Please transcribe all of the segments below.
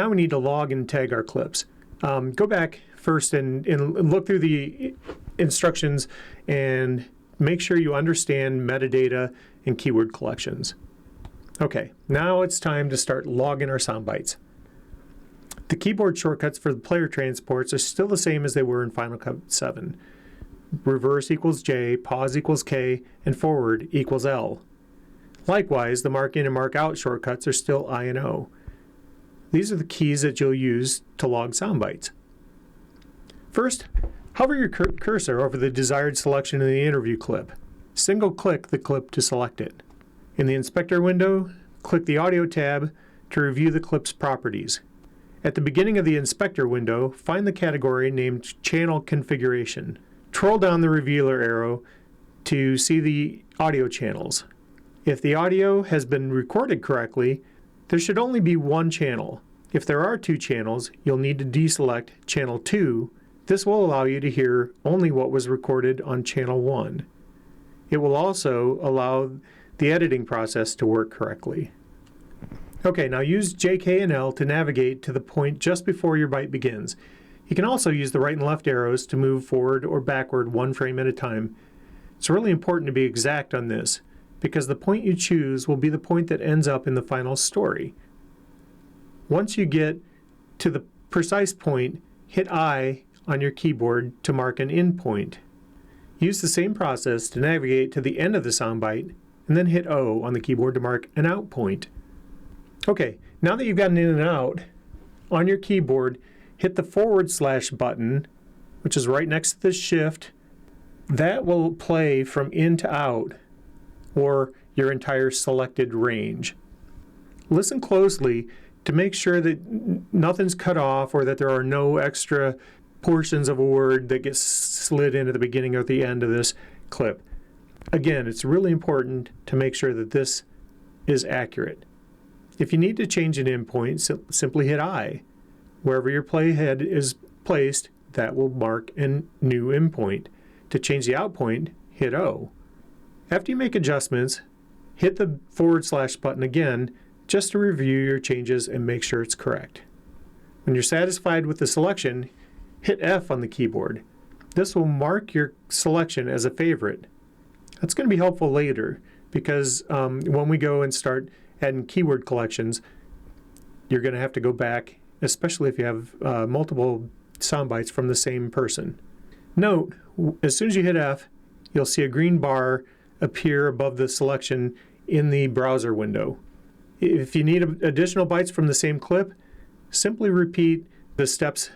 now we need to log and tag our clips. Go back first and look through the instructions and make sure you understand metadata and keyword collections. Okay, now it's time to start logging our sound bites. The keyboard shortcuts for the player transports are still the same as they were in Final Cut 7. Reverse equals J, pause equals K, and forward equals L. Likewise, the mark in and mark out shortcuts are still I and O. These are the keys that you'll use to log sound bites. First, hover your cursor over the desired selection in the interview clip. Single-click the clip to select it. In the inspector window, click the Audio tab to review the clip's properties. At the beginning of the inspector window, find the category named Channel Configuration. Scroll down the revealer arrow to see the audio channels. If the audio has been recorded correctly, there should only be one channel. If there are two channels, you'll need to deselect Channel 2. This will allow you to hear only what was recorded on Channel 1. It will also allow the editing process to work correctly. Okay, now use J, K, and L to navigate to the point just before your bite begins. You can also use the right and left arrows to move forward or backward one frame at a time. It's really important to be exact on this, because the point you choose will be the point that ends up in the final story. Once you get to the precise point, hit I on your keyboard to mark an in point. Use the same process to navigate to the end of the soundbite, and then hit O on the keyboard to mark an out point. Okay, now that you've gotten in and out, on your keyboard, hit the / button, which is right next to the shift. That will play from in to out, or your entire selected range. Listen closely to make sure that nothing's cut off or that there are no extra portions of a word that get slid in at the beginning or the end of this clip. Again, it's really important to make sure that this is accurate. If you need to change an endpoint, simply hit I. Wherever your playhead is placed, that will mark a new endpoint. To change the out point, hit O. After you make adjustments, hit the / button again just to review your changes and make sure it's correct. When you're satisfied with the selection, hit F on the keyboard. This will mark your selection as a favorite. That's going to be helpful later because when we go and start adding keyword collections, you're going to have to go back, especially if you have multiple sound bites from the same person. Note, as soon as you hit F, you'll see a green bar appear above the selection in the browser window. If you need additional bites from the same clip, simply repeat the steps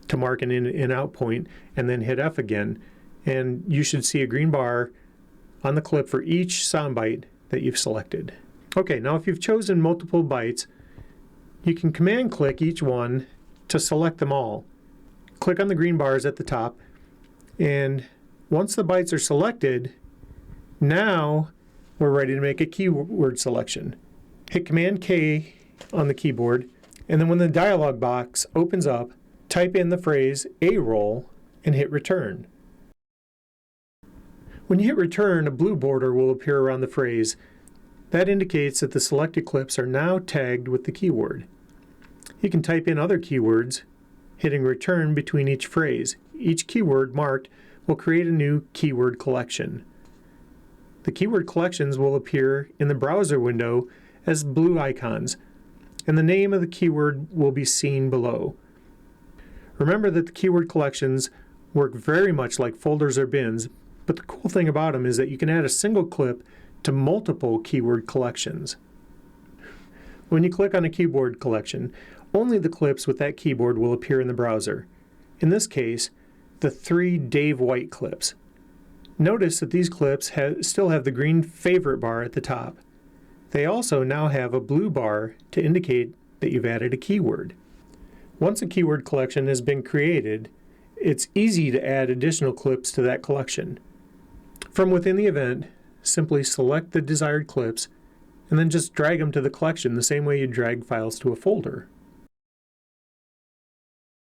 to mark an in and out point and then hit F again, and you should see a green bar on the clip for each soundbite that you've selected. Okay, now if you've chosen multiple bites, you can command click each one to select them all. Click on the green bars at the top, and once the bites are selected, now we're ready to make a keyword selection. Hit Command K on the keyboard, and then when the dialog box opens up, type in the phrase A roll and hit return. When you hit return, a blue border will appear around the phrase. That indicates that the selected clips are now tagged with the keyword. You can type in other keywords, hitting return between each phrase. Each keyword marked will create a new keyword collection. The keyword collections will appear in the browser window as blue icons, and the name of the keyword will be seen below. Remember that the keyword collections work very much like folders or bins, but the cool thing about them is that you can add a single clip to multiple keyword collections. When you click on a keyword collection, only the clips with that keyword will appear in the browser. In this case, the 3 Dave White clips. Notice that these clips still have the green favorite bar at the top. They also now have a blue bar to indicate that you've added a keyword. Once a keyword collection has been created, it's easy to add additional clips to that collection. From within the event, simply select the desired clips and then just drag them to the collection the same way you drag files to a folder.